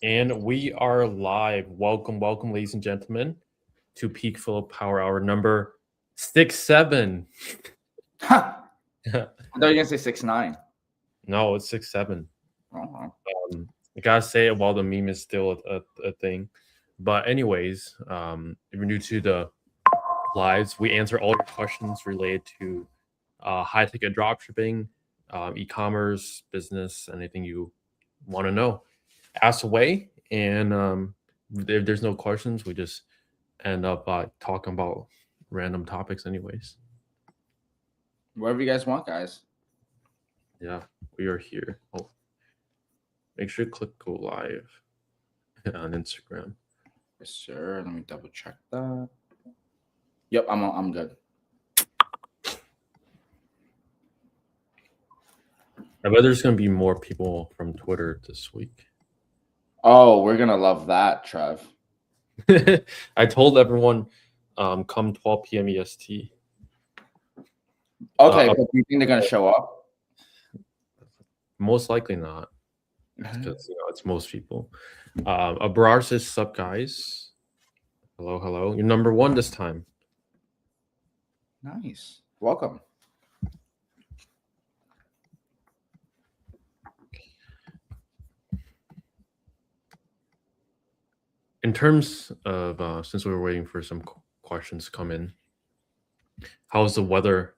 And we are live. Welcome, ladies and gentlemen, to PeakFlow Power Hour number 6-7. Huh. I thought you were gonna say 6-9. No, it's 6-7. Uh-huh. I gotta say it while the meme is still a thing. But anyways, if you're new to the lives, we answer all your questions related to high ticket dropshipping, e-commerce, business, anything you want to know. Ask away, and if there's no questions, we just end up talking about random topics anyways. Whatever you guys want, guys. Yeah, we are here. Oh, make sure to click go live on Instagram. Yes, sir. Let me double check that. Yep, I'm good. I bet there's gonna be more people from Twitter this week. Oh, we're gonna love that, Trev. I told everyone come 12 p.m. EST. Okay, but do you think they're gonna show up? Most likely not, because it's most people. Abrar says, "Sup, guys? Hello. You're number one this time." Nice. Welcome. In terms of since we were waiting for some questions to come in, how's the weather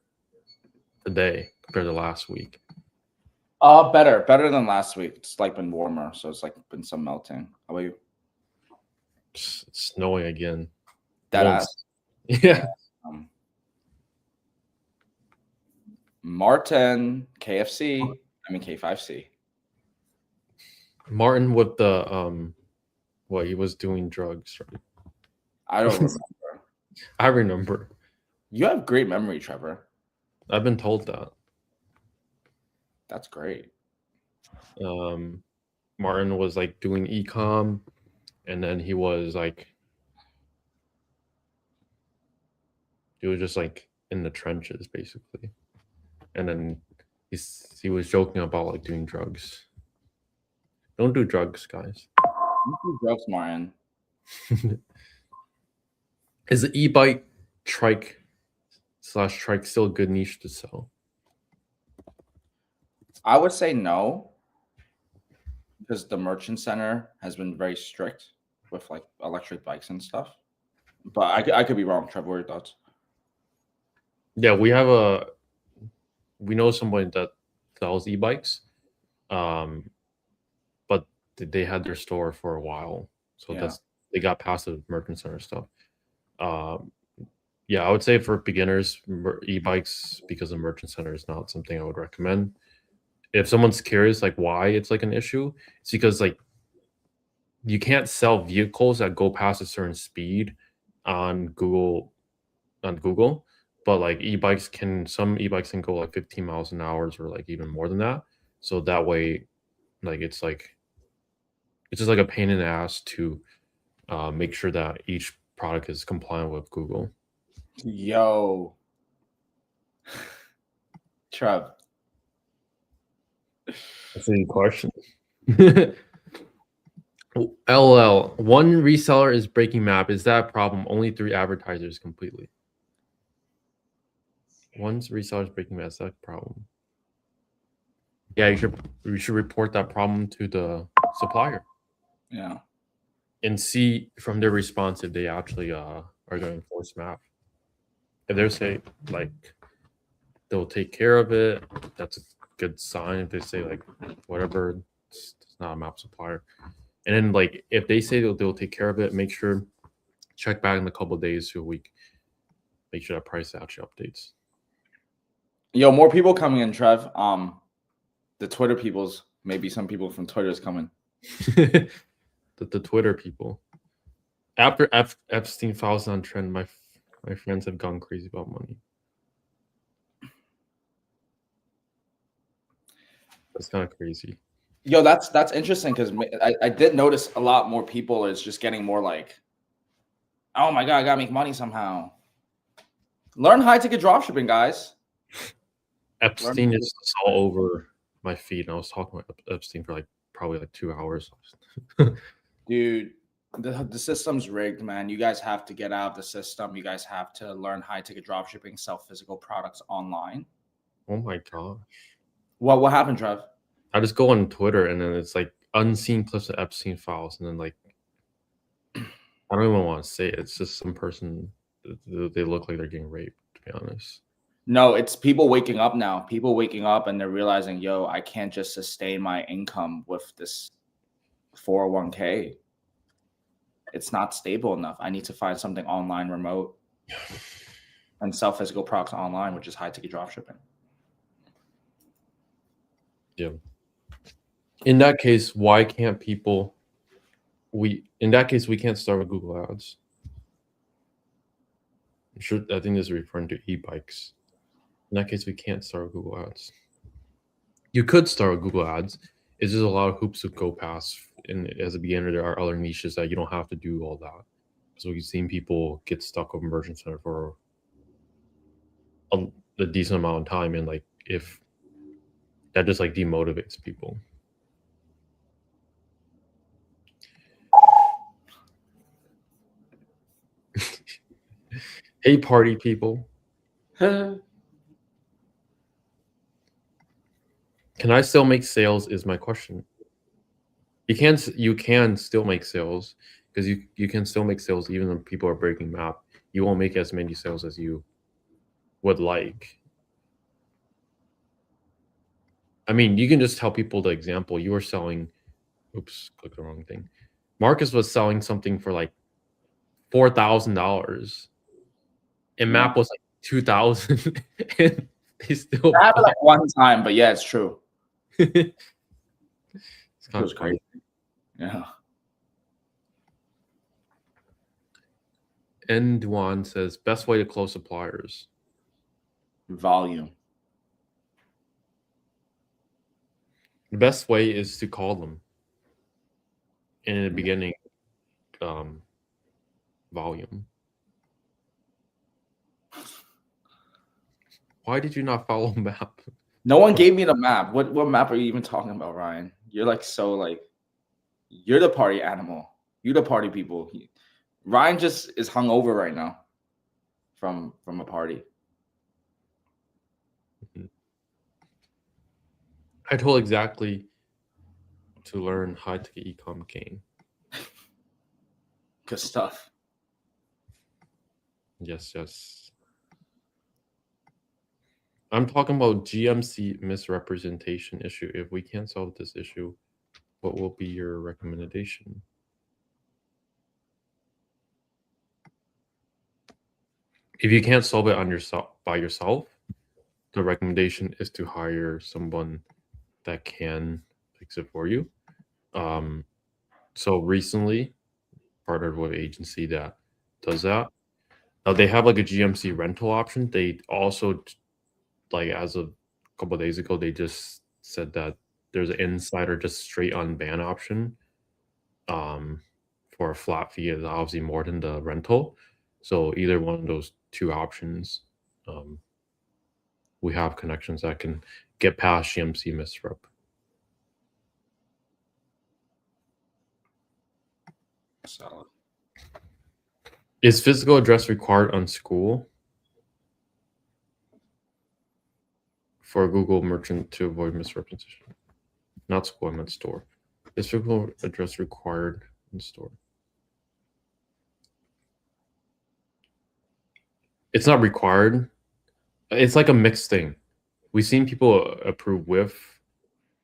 today compared to last week? Better than last week. It's like been warmer, so it's like been some melting. How about you? It's snowing again. That ass. Yeah. Martin, KFC. I mean K5C. Martin with the what he was doing drugs, right? I don't remember. I remember. You have great memory, Trevor. I've been told that. That's great. Martin was like doing e-com, and then he was just like in the trenches basically, and then he was joking about like doing drugs. Don't do drugs, guys. Don't do drugs, Martin. Is the e-bike trike still a good niche to sell? I would say no, because the merchant center has been very strict with like electric bikes and stuff. But I could be wrong. Trevor, what are your thoughts? Yeah, we know somebody that sells e-bikes, but they had their store for a while, so they got past the merchant center stuff. Yeah, I would say for beginners, e-bikes, because the merchant center is not something I would recommend. If someone's curious like why it's like an issue, it's because like you can't sell vehicles that go past a certain speed on Google, but like some e-bikes can go like 15 miles an hour or like even more than that. So that way, like it's just like a pain in the ass to make sure that each product is compliant with Google. Yo, Trev. That's a good question. LL, one reseller is breaking map. Is that a problem? Only 3 advertisers completely. One reseller is breaking map. Is that a problem? Yeah, you should report that problem to the supplier. Yeah. And see from their response if they actually are going to enforce map. If they say like they'll take care of it, that's a good sign. If they say like whatever, it's not a map supplier. And then like if they say they'll take care of it, make sure check back in a couple of days to a week. Make sure that price actually updates. Yo, more people coming in, Trev. The Twitter peoples, maybe some people from Twitter is coming. the Twitter people. After Epstein files on trend, my friends have gone crazy about money. That's kind of crazy. Yo, that's interesting because I did notice a lot more people is just getting more like, oh my god, I gotta make money somehow. Learn high ticket dropshipping, guys. Epstein is all over my feed, and I was talking about Epstein for like probably like 2 hours. Dude, the system's rigged, man. You guys have to get out of the system. You guys have to learn high-ticket dropshipping, sell physical products online. Oh my gosh. What happened, Trev? I just go on Twitter and then it's like unseen clips of Epstein files, and then like I don't even want to say it. It's just some person. They look like they're getting raped. To be honest. No, it's people waking up now. People waking up and they're realizing, yo, I can't just sustain my income with this 401k. It's not stable enough. I need to find something online, remote, and sell physical products online, which is high-ticket dropshipping. Yeah. In that case, why can't people? In that case, we can't start with Google Ads. I'm sure. I think this is referring to e-bikes. In that case, we can't start with Google Ads. You could start with Google Ads. It's just a lot of hoops to go past. And as a beginner, there are other niches that you don't have to do all that. So we've seen people get stuck with Merchant Center for a decent amount of time, and like if that just like demotivates people. Hey, party people. Can I still make sales is my question. You can still make sales because you can still make sales even when people are breaking map. You won't make as many sales as you would like. I mean, you can just tell people the example. You were selling, oops, clicked the wrong thing. Marcus was selling something for like $4,000, and map was like 2,000, and they still. I have it like one time, but yeah, it's true. It's kind of crazy. Yeah. And Duan says best way to close suppliers. Volume. The best way is to call them. And in the beginning, volume. Why did you not follow map? No one gave me the map. What map are you even talking about, Ryan? You're like so like you're the party animal. You're the party people. Ryan just is hungover right now from a party. I told exactly to learn high-ticket e-com game. Good stuff. Yes. I'm talking about GMC misrepresentation issue. If we can't solve this issue, what will be your recommendation? If you can't solve it by yourself, the recommendation is to hire someone that can fix it for you. So recently, partnered with an agency that does that. Now they have like a GMC rental option. They also, like as of a couple of days ago, they just said that there's an insider just straight on ban option for a flat fee is obviously more than the rental. So either one of those two options, we have connections that can get past GMC misrep. Solid. Is physical address required on school for Google merchant to avoid misrepresentation? Not school, I meant store. Is physical address required in store? It's not required. It's like a mixed thing. We've seen people approve with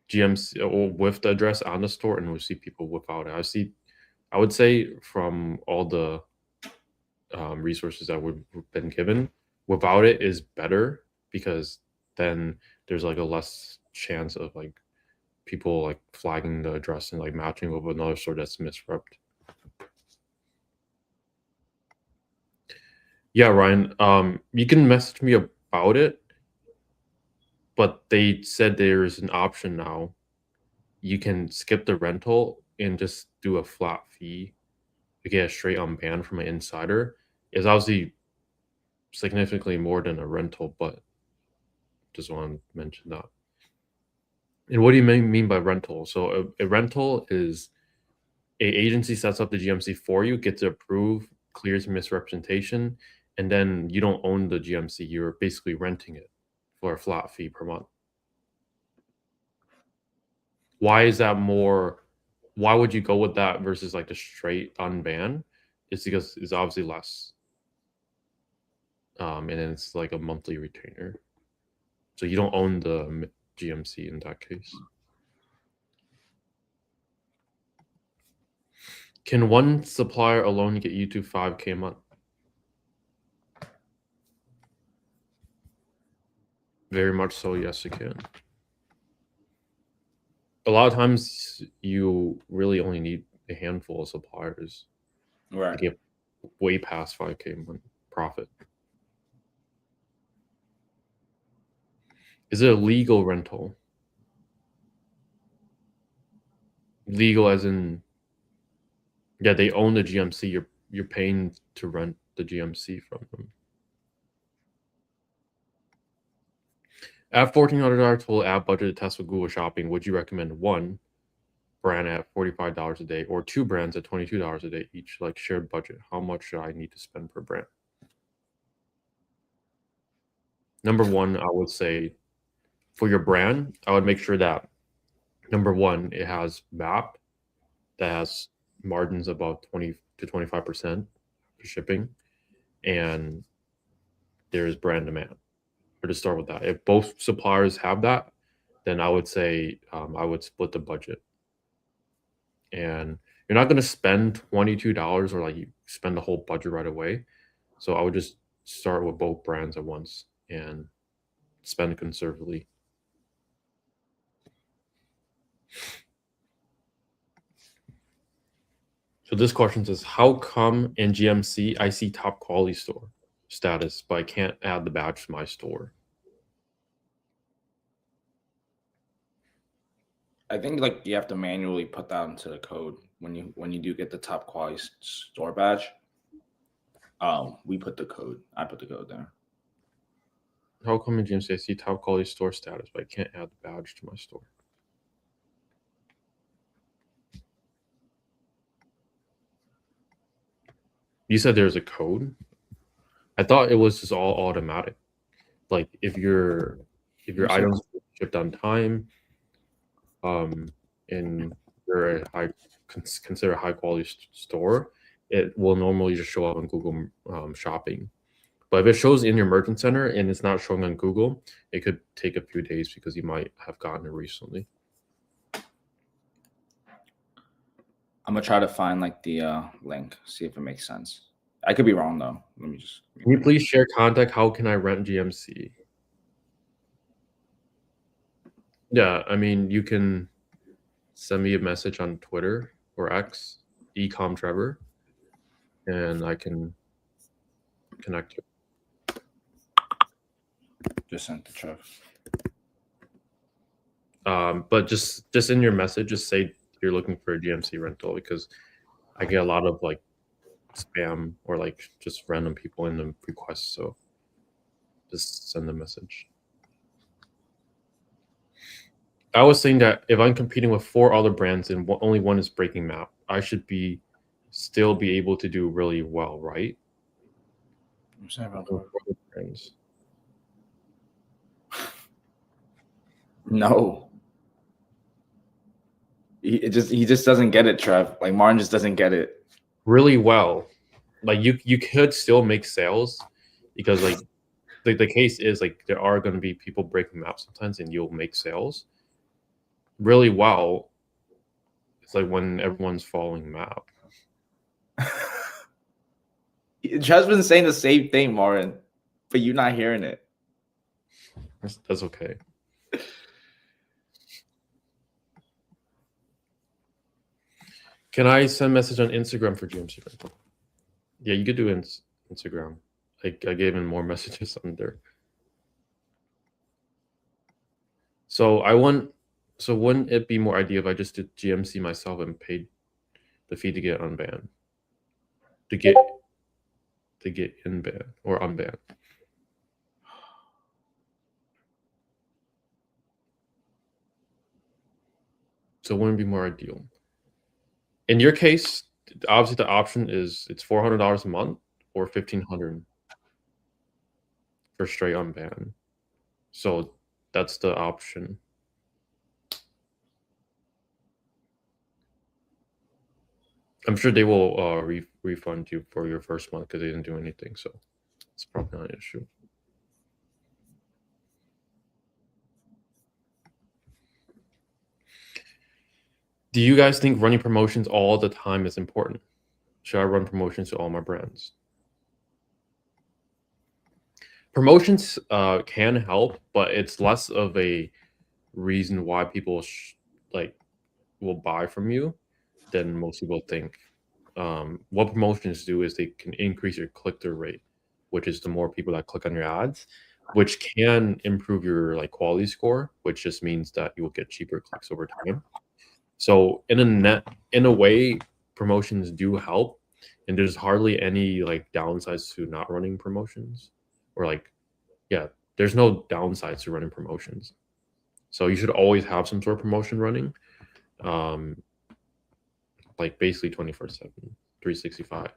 GMC or with the address on the store, and we see people without it. I would say from all the resources that we've been given, without it is better because then there's like a less chance of like people like flagging the address and like matching with another store that's misrepped. Yeah, Ryan. You can message me about it, but they said there is an option now. You can skip the rental and just do a flat fee to get a straight on ban from an insider. It's obviously significantly more than a rental, but just want to mention that. And what do you mean by rental? So a rental is a agency sets up the GMC for you, gets it approved, clears misrepresentation, and then you don't own the GMC. You're basically renting it for a flat fee per month. Why is that more? Why would you go with that versus like the straight unban? It's because it's obviously less, and then it's like a monthly retainer, so you don't own the GMC in that case. Can one supplier alone get you to 5K a month? Very much so, yes, it can. A lot of times you really only need a handful of suppliers to get way past 5K a month profit. Is it a legal rental? Legal as in, yeah, they own the GMC. You're paying to rent the GMC from them. At $1,400 total ad budget to test with Google Shopping, would you recommend one brand at $45 a day or two brands at $22 a day each, like shared budget? How much should I need to spend per brand? Number one, I would say for your brand, I would make sure that number one, it has map that has margins above 20 to 25% for shipping, and there's brand demand. Or to start with that, if both suppliers have that, then I would say I would split the budget. And you're not going to spend $22 or like you spend the whole budget right away. So I would just start with both brands at once and spend conservatively. So this question says, how come in GMC I see top quality store status, but I can't add the badge to my store? I think like you have to manually put that into the code when you do get the top quality store badge. We put the code. I put the code there. How come in GMC I see top quality store status, but I can't add the badge to my store? You said there's a code? I thought it was just all automatic. Like if your items shipped on time, and you're a consider a high quality store, it will normally just show up on Google Shopping. But if it shows in your merchant center and it's not showing on Google, it could take a few days because you might have gotten it recently. I'm gonna try to find like the link, see if it makes sense. I could be wrong though. Let me just. Can you please share contact? How can I rent GMC? Yeah, I mean, you can send me a message on Twitter or X, ecomtrevor, and I can connect you. Just sent the Trev. But just in your message, just say you're looking for a GMC rental, because I get a lot of like spam or like just random people in the requests. So just send a message. I was saying that if I'm competing with 4 other brands and only one is breaking map, I should still be able to do really well, right? I'm sorry about brands. No. He just doesn't get it, Trev. Like Martin just doesn't get it. Really well. Like you could still make sales, because like the case is like there are going to be people breaking maps sometimes and you'll make sales really well. It's like when everyone's following map. Trev's been saying the same thing, Martin, but you're not hearing it. That's okay. Can I send message on Instagram for GMC rental? Yeah, you could do Instagram. I gave him more messages on there. So wouldn't it be more ideal if I just did GMC myself and paid the fee to get unbanned? To get in ban or unbanned? So it wouldn't be more ideal. In your case, obviously the option is it's $400 a month or $1,500 for straight unban. So that's the option. I'm sure they will refund you for your first month because they didn't do anything. So it's probably not an issue. Do you guys think running promotions all the time is important? Should I run promotions to all my brands? Promotions can help, but it's less of a reason why people will buy from you than most people think. What promotions do is they can increase your click-through rate, which is the more people that click on your ads, which can improve your quality score, which just means that you will get cheaper clicks over time. So in a way, promotions do help, and there's hardly any downsides to not running promotions, or there's no downsides to running promotions. So you should always have some sort of promotion running, basically 24/7, 365.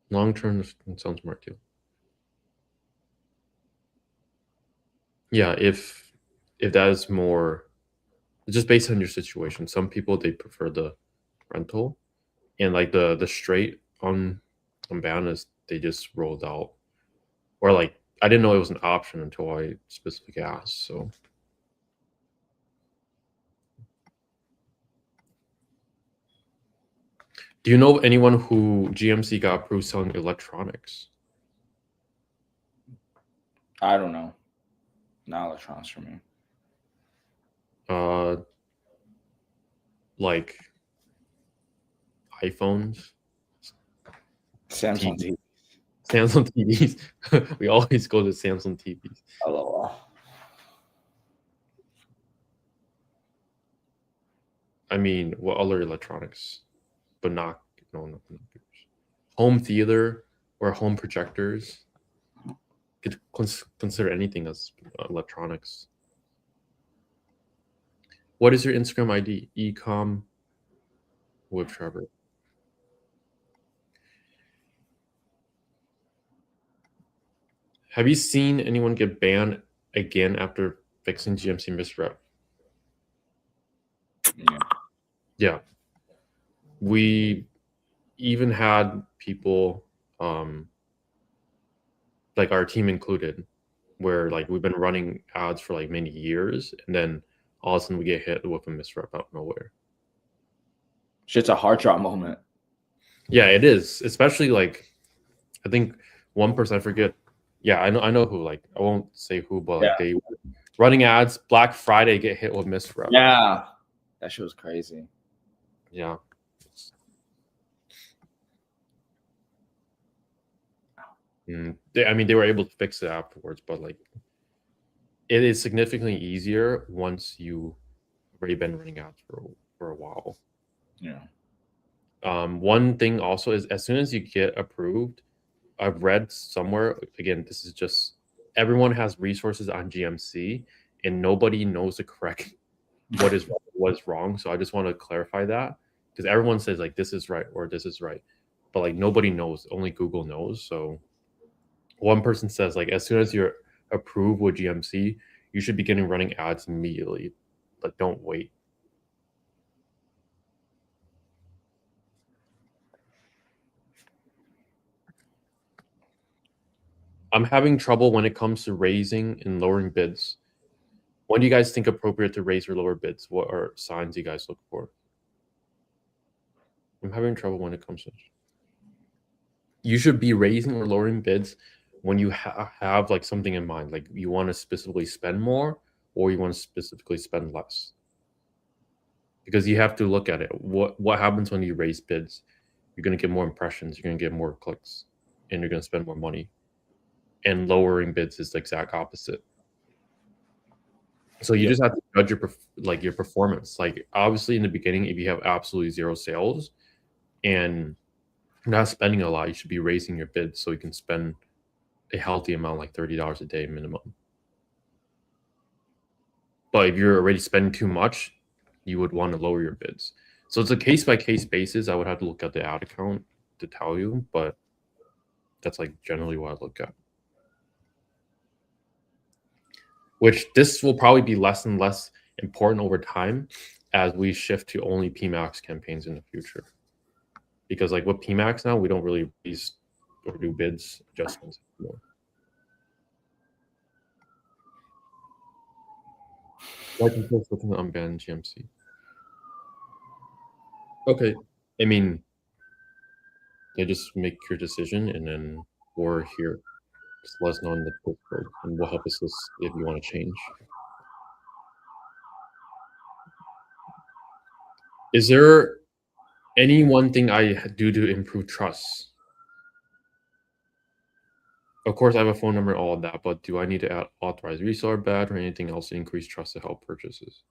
Long term sounds smart too. Yeah, if that is more just based on your situation. Some people, they prefer the rental, and the straight on ban is they just rolled out, or I didn't know it was an option until I specifically asked. So do you know anyone who GMC got approved selling electronics? I don't know. Not electronics for me. Like iPhones, Samsung TV. Samsung TVs. We always go to Samsung TVs. LOL. I mean, what other electronics? But not home theater or home projectors. Could consider anything as electronics. What is your Instagram ID? Ecom with Trevor. Have you seen anyone get banned again after fixing GMC misrep? Yeah. We even had people, our team included, where we've been running ads for many years, and then all of a sudden we get hit with a misrep out of nowhere. Shit's a heart drop moment. Yeah, it is. Especially I think one person, I forget. Yeah, I know who. I won't say who, but they running ads Black Friday get hit with misrep. Yeah, that shit was crazy. Yeah. I mean, they were able to fix it afterwards, but it is significantly easier once you already been running ads for a while. Yeah. One thing also is, as soon as you get approved, I've read somewhere, again, this is just, everyone has resources on GMC and nobody knows the correct what is wrong. So I just want to clarify that, because everyone says this is right or this is right, but nobody knows, only Google knows. So one person says as soon as you're approved with GMC, you should begin running ads immediately, but don't wait. I'm having trouble when it comes to raising and lowering bids. When do you guys think appropriate to raise or lower bids? What are signs you guys look for? I'm having trouble when it comes to. You should be raising or lowering bids when you have something in mind, you want to specifically spend more or you want to specifically spend less. Because you have to look at it. What happens when you raise bids? You're going to get more impressions, you're going to get more clicks, and you're going to spend more money. And lowering bids is the exact opposite. So you just have to judge your performance. Obviously in the beginning, if you have absolutely zero sales and not spending a lot, you should be raising your bids so you can spend a healthy amount, like $30 a day minimum. But if you're already spending too much, you would want to lower your bids. So it's a case-by-case basis. I would have to look at the ad account to tell you, but that's like generally what I look at. Which this will probably be less and less important over time as we shift to only PMAX campaigns in the future. Because like with PMAX now, we don't really release or do bids adjustments anymore. Why can folks looking to unban GMC? Okay, I mean, yeah, just make your decision, and then we're here. Just let us know in the Discord, and we'll help assist if you want to change. Is there any one thing I do to improve trust? Of course, I have a phone number, all of that, but do I need to add authorized reseller badge or anything else to increase trust to help purchases?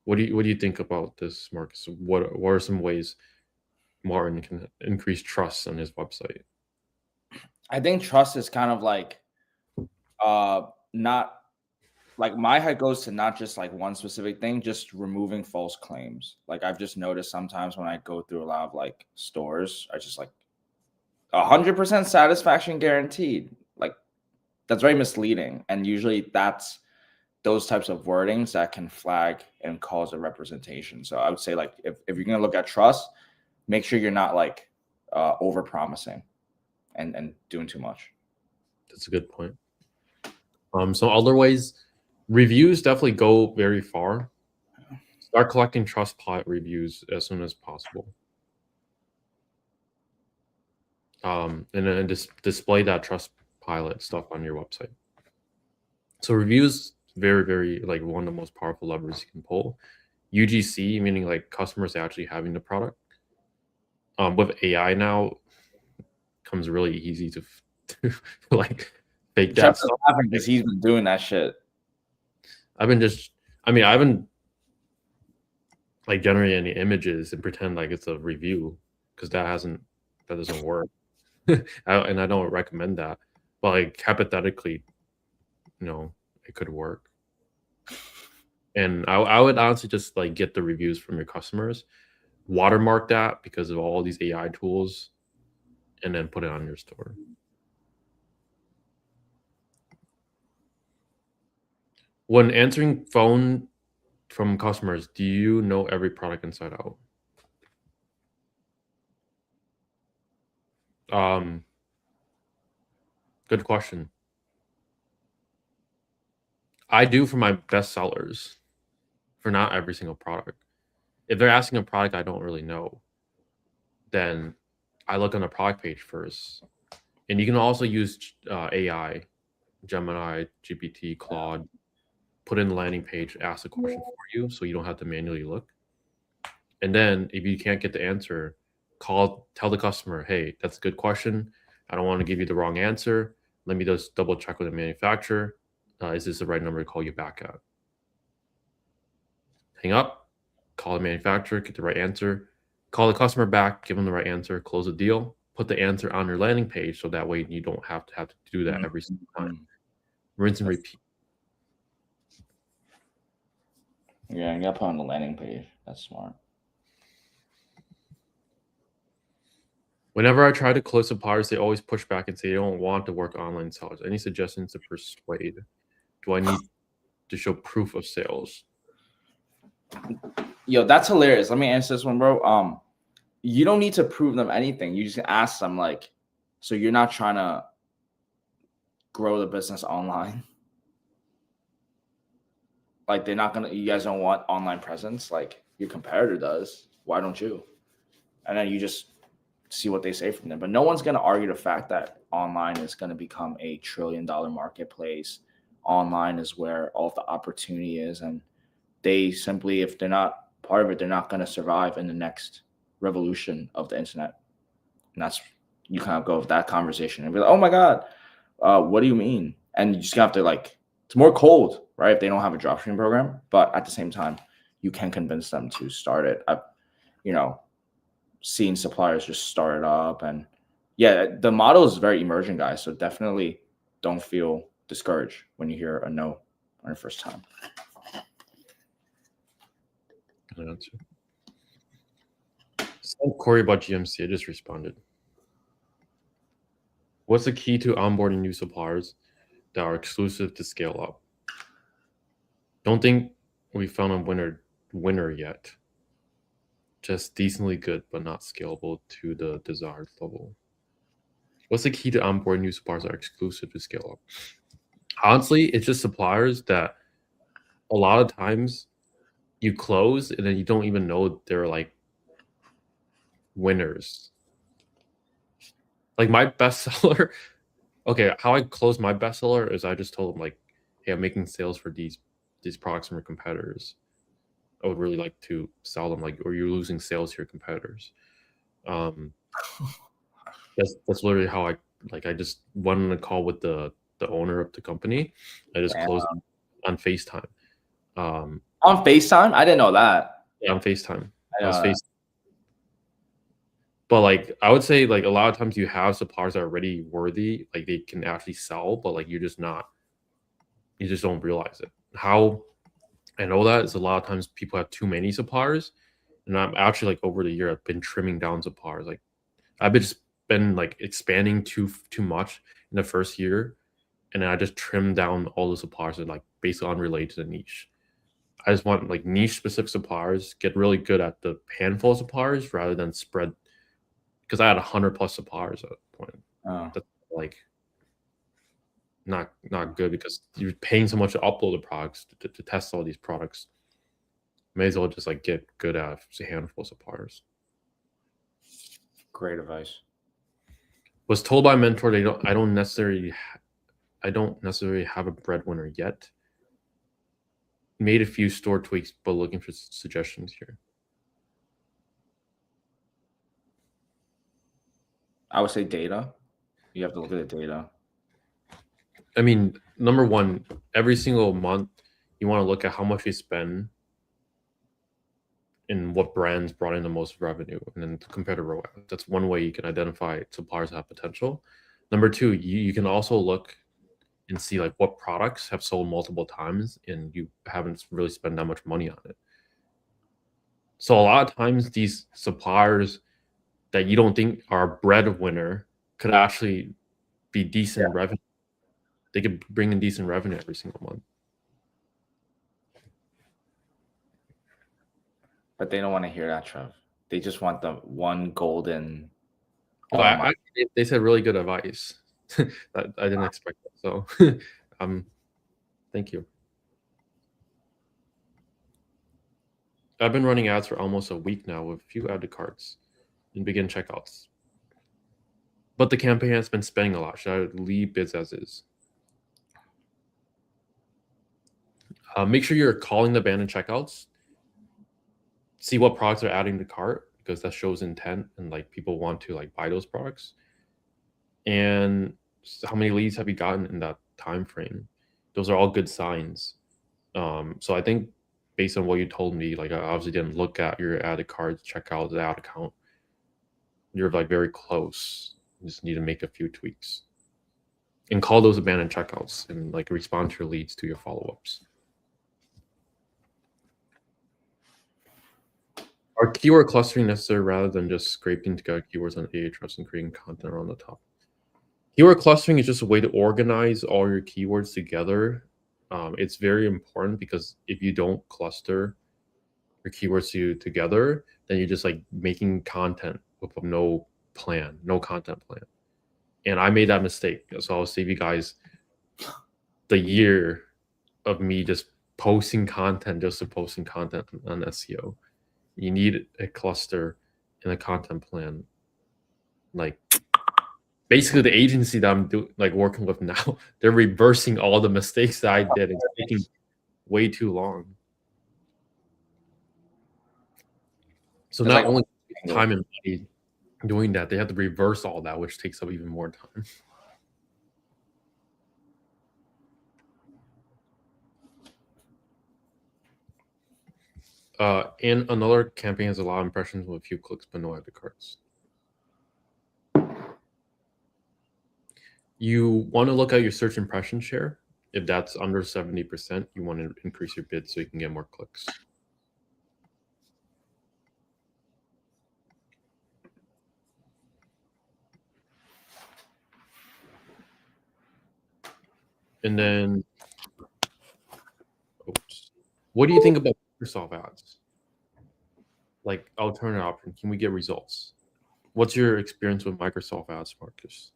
What do you think about this, Marcus? What are some ways Martin can increase trust on his website? I think trust is kind of like not like my head goes to not just like one specific thing, just removing false claims. Like I've just noticed sometimes when I go through a lot of like stores, I just like 100% satisfaction guaranteed. Like that's very misleading. And usually that's those types of wordings that can flag and cause a representation. So I would say like if you're going to look at trust, make sure you're not like over promising and doing too much. That's a good point. So other ways, reviews definitely go very far. Start collecting Trustpilot reviews as soon as possible. And then display that Trustpilot stuff on your website. So reviews, very, very like one of the most powerful levers you can pull. UGC, meaning like customers actually having the product. With AI now, comes really easy to like fake that stuff. Because he's been doing that shit. I haven't like generated any images and pretend like it's a review because that doesn't work. And I don't recommend that. But like hypothetically, it could work. And I would honestly just like get the reviews from your customers, watermark that because of all these AI tools, and then put it on your store. When answering phone from customers, do you know every product inside out? Good question. I do for my best sellers, for not every single product. If they're asking a product I don't really know, then I look on the product page first. And you can also use AI, Gemini, GPT, Claude, put in the landing page, ask the question for you so you don't have to manually look. And then if you can't get the answer, tell the customer, hey, that's a good question. I don't want to give you the wrong answer. Let me just double check with the manufacturer. Is this the right number to call you back at? Hang up, call the manufacturer, get the right answer, call the customer back, give them the right answer, close the deal, put the answer on your landing page so that way you don't have to do that every single time. Rinse and repeat. Yeah, you got to put on the landing page. That's smart. Whenever I try to close suppliers, they always push back and say they don't want to work online sellers. Any suggestions to persuade? Do I need to show proof of sales? Yo, that's hilarious. Let me answer this one, bro. You don't need to prove them anything. You just ask them like, so you're not trying to grow the business online? Like you guys don't want online presence like your competitor does. Why don't you? And then you just see what they say from them. But no one's going to argue the fact that online is going to become a $1 trillion marketplace. Online is where all of the opportunity is. And they simply, if they're not part of it, they're not going to survive in the next revolution of the internet. And that's, you kind of go with that conversation and be like, oh my God, what do you mean? And you just have to like, it's more cold, right? If they don't have a dropshipping program, but at the same time, you can convince them to start it. I've, seen suppliers just start it up, and yeah, the model is very emerging, guys. So definitely don't feel discouraged when you hear a no on your first time. Good answer. Send Corey about GMC. I just responded. What's the key to onboarding new suppliers that are exclusive to scale up? Don't think we found a winner yet. Just decently good, but not scalable to the desired level. What's the key to onboarding new suppliers that are exclusive to scale up? Honestly, it's just suppliers that a lot of times you close and then you don't even know they're like winners. Like my bestseller, okay, how I closed my bestseller is I just told them like, hey, I'm making sales for these products from your competitors. I would really like to sell them, like, or you're losing sales to your competitors. That's literally how I just went on a call with the owner of the company. I just closed on FaceTime. On FaceTime? I didn't know that. Yeah, on FaceTime. I was FaceTime. But like I would say, like a lot of times you have suppliers that are already worthy, like they can actually sell, but like you just don't realize it. How I know that is a lot of times people have too many suppliers, and I'm actually like over the year I've been trimming down suppliers. Like I've just been like expanding too much in the first year, and then I just trimmed down all the suppliers that like basically unrelated to the niche. I just want like niche specific suppliers, get really good at the handful of suppliers rather than spread. Because I had 100+ suppliers at that point. That's like not good because you're paying so much to upload the products to test all these products. May as well just like get good at a handful of suppliers. Great advice. Was told by a mentor I don't necessarily have a breadwinner yet. Made a few store tweaks, but looking for suggestions here. I would say data. You have to look at the data. I mean, number one, every single month, you want to look at how much you spend and what brands brought in the most revenue, and then compare to ROAS. That's one way you can identify suppliers that have potential. Number two, you can also look and see like what products have sold multiple times and you haven't really spent that much money on it. So a lot of times these suppliers that you don't think are a breadwinner could actually be decent revenue. They could bring in decent revenue every single month. But they don't want to hear that, Trev. They just want the one golden. They said really good advice. I didn't expect that. So, thank you. I've been running ads for almost a week now with a few add to carts and begin checkouts. But the campaign has been spending a lot. Should I leave bids as is? Make sure you're calling the abandoned checkouts. See what products are adding to cart because that shows intent and like people want to like buy those products. And how many leads have you gotten in that time frame? Those are all good signs. So I think based on what you told me, like I obviously didn't look at your added cards, check out the ad account. You're like very close. You just need to make a few tweaks and call those abandoned checkouts and like respond to your leads to your follow-ups. Are keyword clustering necessary rather than just scraping together keywords on Ahrefs and creating content around the top? Keyword clustering is just a way to organize all your keywords together. It's very important because if you don't cluster your keywords together, then you're just like making content with no plan, no content plan. And I made that mistake. So I'll save you guys the year of me just posting content, just posting content on SEO. You need a cluster and a content plan. Like basically the agency that I'm working with now, they're reversing all the mistakes that I did. It's taking way too long. So not only time and money doing that, they have to reverse all that, which takes up even more time. And another campaign has a lot of impressions with a few clicks, but no add to carts. You want to look at your search impression share. If that's under 70%, you want to increase your bid so you can get more clicks. And then, oops. What do you think about Microsoft ads? Like alternative option, can we get results? What's your experience with Microsoft ads, Marcus?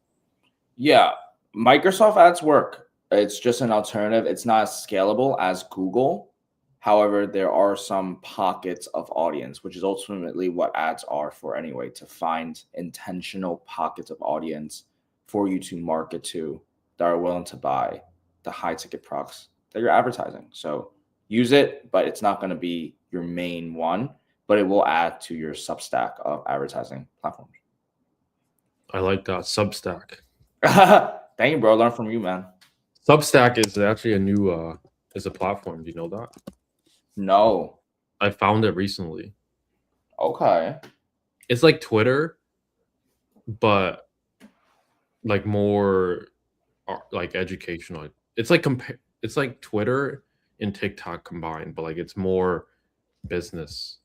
Yeah, Microsoft ads work. It's just an alternative. It's not as scalable as Google. However, there are some pockets of audience, which is ultimately what ads are for anyway, to find intentional pockets of audience for you to market to that are willing to buy the high ticket products that you're advertising. So use it, but it's not going to be your main one, but it will add to your Substack of advertising platforms. I like that. Substack. Thank you, bro. Learn from you, man. Substack is actually a new is a platform. Do you know that? No. I found it recently. Okay. It's like Twitter, but like more like educational. It's like it's like Twitter and TikTok combined, but like it's more business,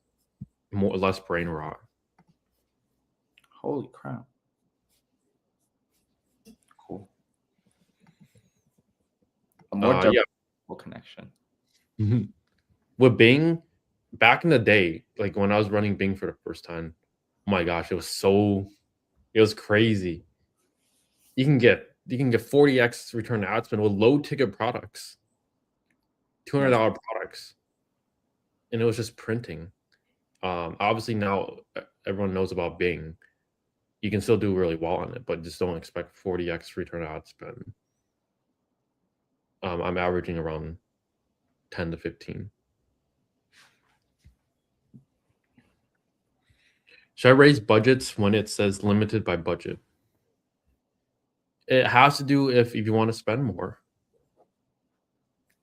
more less brain rot. Holy crap. Cool. A more Yeah. connection. With Bing, back in the day, like when I was running Bing for the first time, oh my gosh, it was crazy. You can get 40x return ad spend with low ticket products, $200 products, and it was just printing. Obviously now everyone knows about Bing. You can still do really well on it, but just don't expect 40x return ad spend. I'm averaging around 10 to 15. Should I raise budgets when it says limited by budget? It has to do if you want to spend more.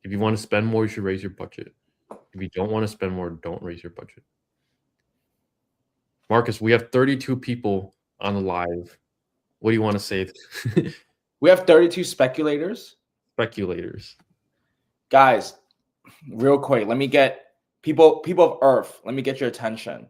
If you want to spend more, you should raise your budget. If you don't want to spend more, don't raise your budget. Marcus, we have 32 people on the live. What do you want to say? We have 32 speculators. Speculators. Guys, real quick, let me get people of Earth, let me get your attention.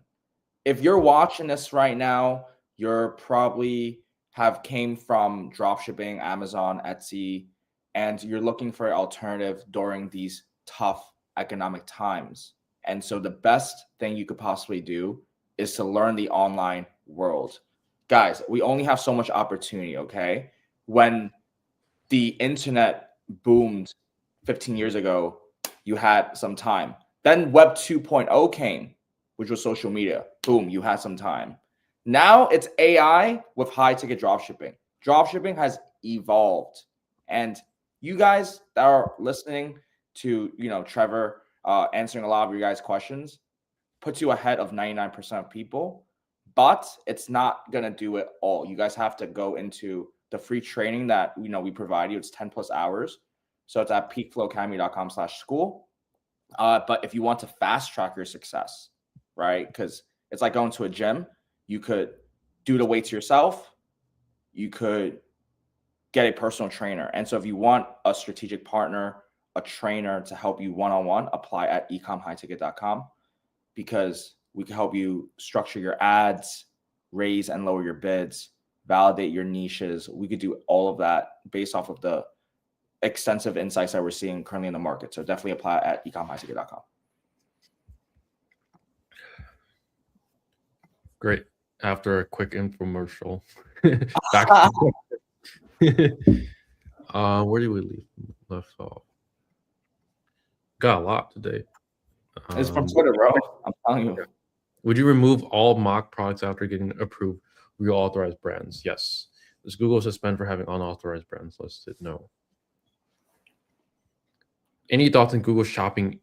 If you're watching this right now, you're probably have came from dropshipping, Amazon, Etsy, and you're looking for an alternative during these tough economic times. And so the best thing you could possibly do is to learn the online world. Guys, we only have so much opportunity, okay? When the internet boomed 15 years ago, you had some time. Then Web 2.0 came, which was social media. Boom, you had some time. Now it's AI with high ticket dropshipping. Dropshipping has evolved. And you guys that are listening to, Trevor answering a lot of your guys' questions puts you ahead of 99% of people, but it's not going to do it all. You guys have to go into the free training that we provide you. It's 10 plus hours. So it's at peakflowacademy.com/school. But if you want to fast track your success, right? Because it's like going to a gym. You could do the weights yourself. You could get a personal trainer. And so if you want a strategic partner, a trainer to help you one-on-one, apply at ecomhighticket.com, because we can help you structure your ads, raise and lower your bids, validate your niches. We could do all of that based off of the extensive insights that we're seeing currently in the market. So definitely apply at ecomhighticket.com. Great. After a quick infomercial. Where did we left off? Got a lot today. It's from Twitter, bro. I'm telling you. Would you remove all mock products after getting approved real authorized brands? Yes. Does Google suspend for having unauthorized brands listed? No. Any thoughts on Google Shopping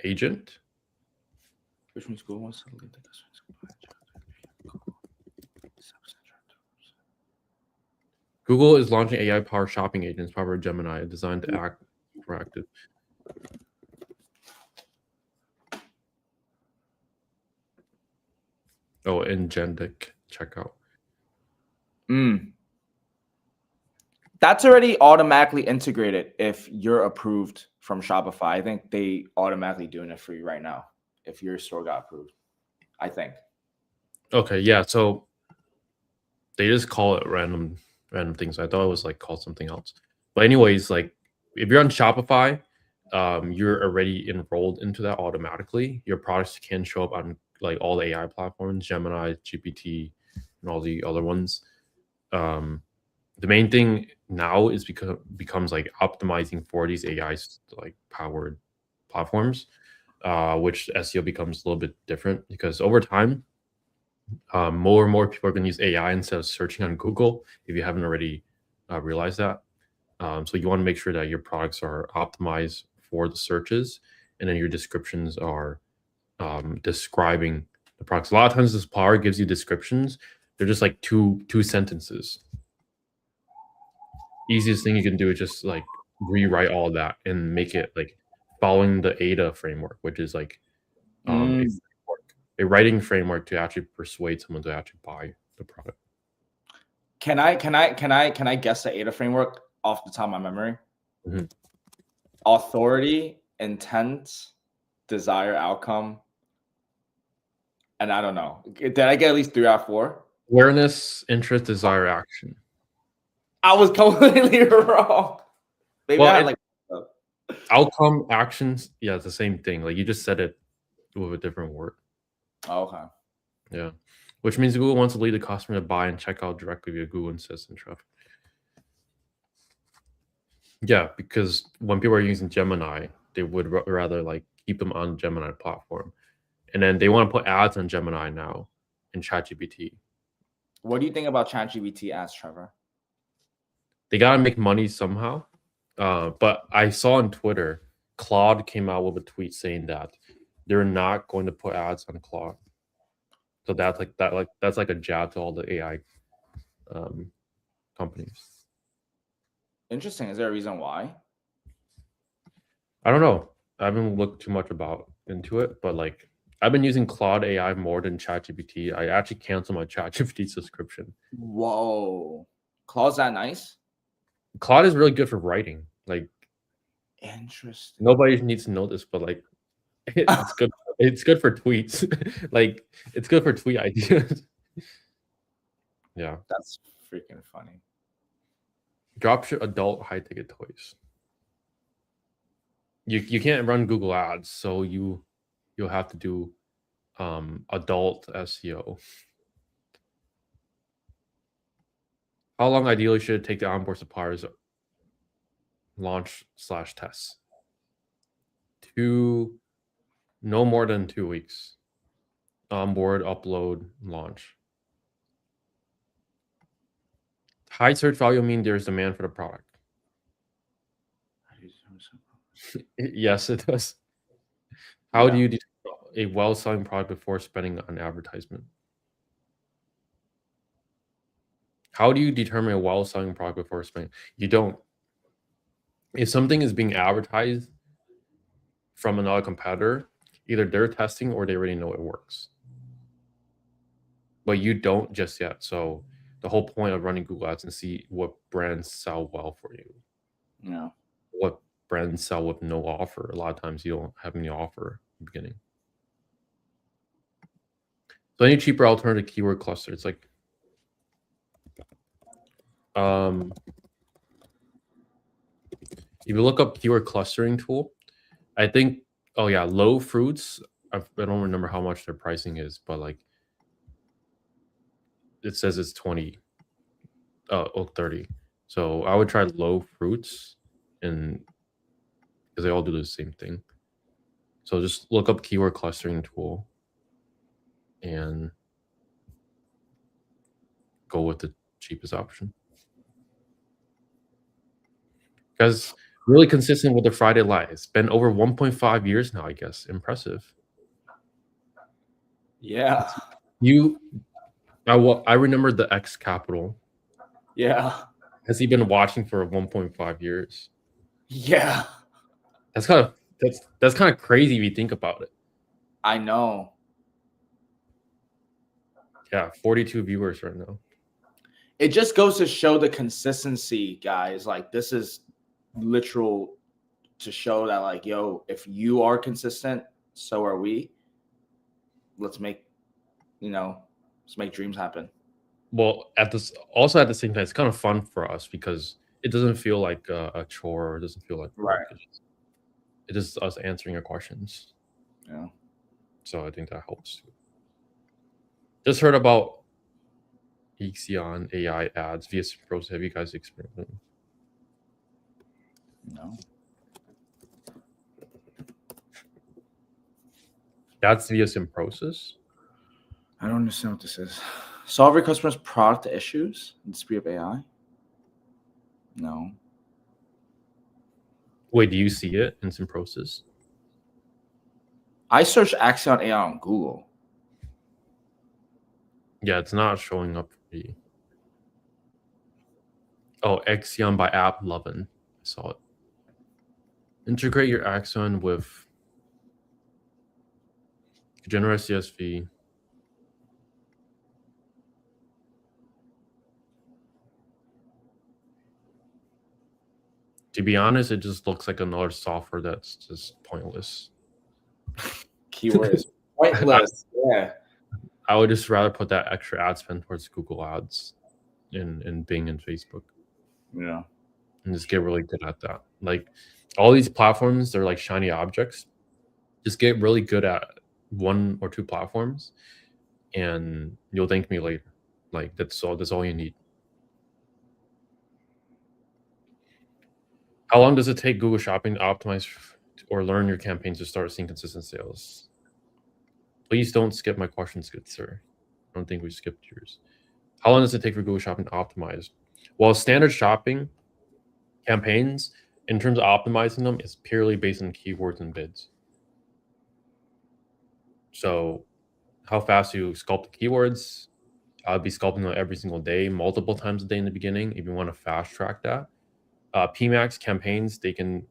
Agent? Which one's Google wants to look at this? Google is launching AI-powered shopping agents powered by Gemini, designed to act proactive. Oh, agentic checkout. That's already automatically integrated if you're approved from Shopify. I think they automatically doing it for you right now if your store got approved. I think. Okay, yeah. So they just call it random things. I thought it was like called something else. But anyways, like if you're on Shopify, you're already enrolled into that automatically. Your products can show up on like all the AI platforms, Gemini, GPT, and all the other ones. The main thing now is becomes like optimizing for these AI like powered platforms, which SEO becomes a little bit different because over time, more and more people are going to use AI instead of searching on Google. If you haven't already realized that, so you want to make sure that your products are optimized for the searches, and then your descriptions are describing the products. A lot of times, this power gives you descriptions. They're just like two sentences. Easiest thing you can do is just like rewrite all that and make it like following the ADA framework, which is like a writing framework to actually persuade someone to actually buy the product. Can I guess the ADA framework off the top of my memory? Mhm. Authority, intent, desire, outcome, and I don't know. Did I get at least 3 out of 4? Awareness, interest, desire, action. I was completely wrong. Maybe Well, I had like outcome, actions. Yeah, it's the same thing. Like you just said it with a different word. oh, okay. Yeah, which means Google wants to lead the customer to buy and check out directly via Google Assistant traffic. Yeah, because when people are using Gemini, they would rather like keep them on Gemini platform, and then they want to put ads on Gemini now in ChatGPT. What do you think about ChatGPT ads, Trevor? They gotta make money somehow. But I saw on Twitter, Claude came out with a tweet saying that they're not going to put ads on Claude. So that's like a jab to all the AI companies. Interesting. Is there a reason why? I don't know. I haven't looked too much into it, but like I've been using Claude AI more than ChatGPT. I actually canceled my ChatGPT subscription. Whoa. Claude's that nice? Claude is really good for writing. Like Interesting. nobody needs to know this, but like it's good. It's good for tweets. Like it's good for tweet ideas. Yeah. That's freaking funny. Dropship adult high ticket toys. You can't run Google ads, so you'll have to do adult SEO. How long ideally should it take to onboard suppliers launch/tests? No more than 2 weeks. Onboard, upload, launch. High search value mean there's demand for the product. Yes, it does. How do you determine a well-selling product before spending on advertisement? How do you determine a well-selling product before spending? You don't. If something is being advertised from another competitor, either they're testing or they already know it works. But you don't just yet. So the whole point of running Google Ads and see what brands sell well for you. Yeah. What brands sell with no offer. A lot of times you don't have any offer in the beginning. So any cheaper alternative keyword cluster. It's like if you look up keyword clustering tool, I think low fruits. I don't remember how much their pricing is, but like it says it's 20 30. So I would try low fruits and because they all do the same thing. So just look up keyword clustering tool and go with the cheapest option. Because really consistent with the Friday Live. It's been over 1.5 years now, I guess. Impressive. Yeah. I remember the X Capital. Yeah. Has he been watching for 1.5 years? Yeah. That's kind of crazy if you think about it. I know. Yeah, 42 viewers right now. it just goes to show the consistency, guys. Like, this is literal to show that, like, yo, if you are consistent, so are we. Let's make dreams happen. Well, at the same time, it's kind of fun for us because it doesn't feel like a chore. It doesn't feel like work. Right. It is us answering your questions. Yeah. So I think that helps too. Just heard about Ixion AI ads via Pros. Have you guys experienced them? No. That's via Simprosis? I don't understand what this is. Solve your customers' product issues in the speed of AI? No. Wait, do you see it in Simprosis? I searched Axion AI on Google. Yeah, it's not showing up for me. Oh, Axion by App Lovin. I saw it. Integrate your Axion with generate CSV. To be honest, it just looks like another software that's just pointless. Keyword is pointless. Yeah. I would just rather put that extra ad spend towards Google Ads in Bing and Facebook. Yeah. And just get really good at that. Like all these platforms, they're like shiny objects. Just get really good at one or two platforms and you'll thank me later. Like that's all you need. How long does it take Google Shopping to optimize or learn your campaigns to start seeing consistent sales? Please don't skip my questions, good sir. I don't think we skipped yours. How long does it take for Google Shopping to optimize? Well, standard shopping campaigns, in terms of optimizing them, is purely based on keywords and bids. So how fast you sculpt the keywords, I'll be sculpting them every single day, multiple times a day in the beginning if you want to fast track that. PMAX campaigns, they can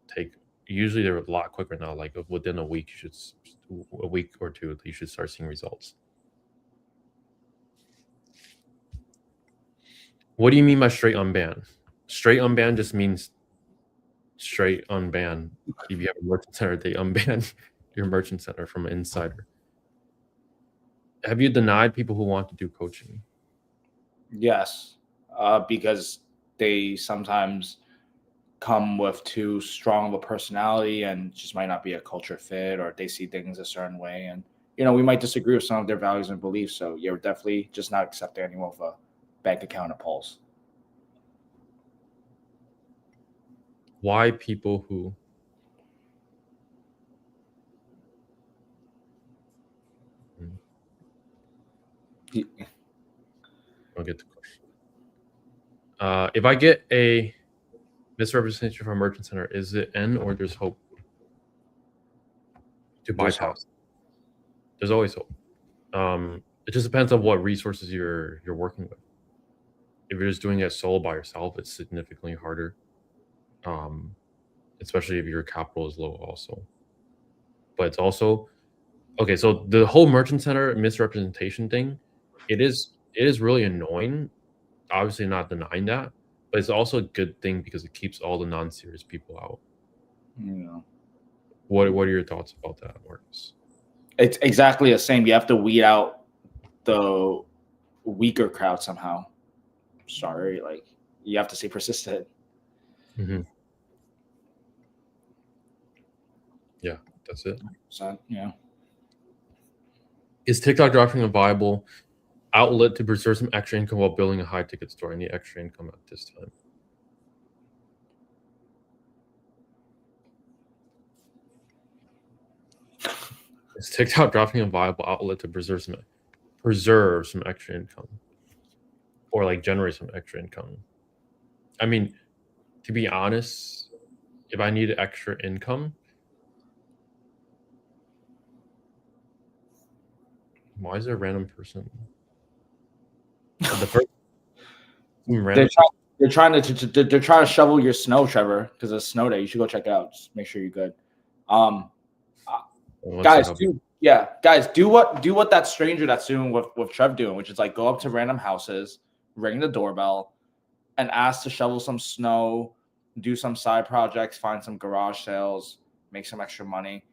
take, usually they're a lot quicker now, like within a week, a week or two, you should start seeing results. What do you mean by straight unban? Straight unban just means straight unban. If you have a merchant center, they unban your merchant center from an insider. Have you denied people who want to do coaching? Yes, because they sometimes come with too strong of a personality and just might not be a culture fit, or they see things a certain way. And, we might disagree with some of their values and beliefs. So you're definitely just not accepting anyone with a bank account at Pulse. Why people who... I'll get the question. If I get a misrepresentation from a merchant center, is it N or there's hope to bypass? There's always hope. It just depends on what resources you're working with. If you're just doing it solo by yourself, it's significantly harder. Especially if your capital is low also. But it's also, okay, so the whole merchant center misrepresentation thing, it is really annoying. Obviously not denying that, but it's also a good thing because it keeps all the non-serious people out. Yeah. What are your thoughts about that, Marcus? It's exactly the same. You have to weed out the weaker crowd somehow. Sorry, like you have to stay persistent. Mm-hmm. Yeah, that's it. So, yeah. Is TikTok dropping a viable outlet to preserve some extra income while building a high ticket store? Any extra income at this time? Is TikTok dropping a viable outlet to preserve some extra income, or like generate some extra income? I mean, to be honest, if I need extra income, why is there a random person? The first they're trying to shovel your snow, Trevor, because it's snow day. You should go check it out. Just make sure you're good. Guys, do what that stranger that's doing with Trev doing, which is like go up to random houses, ring the doorbell, and ask to shovel some snow, do some side projects, find some garage sales, make some extra money.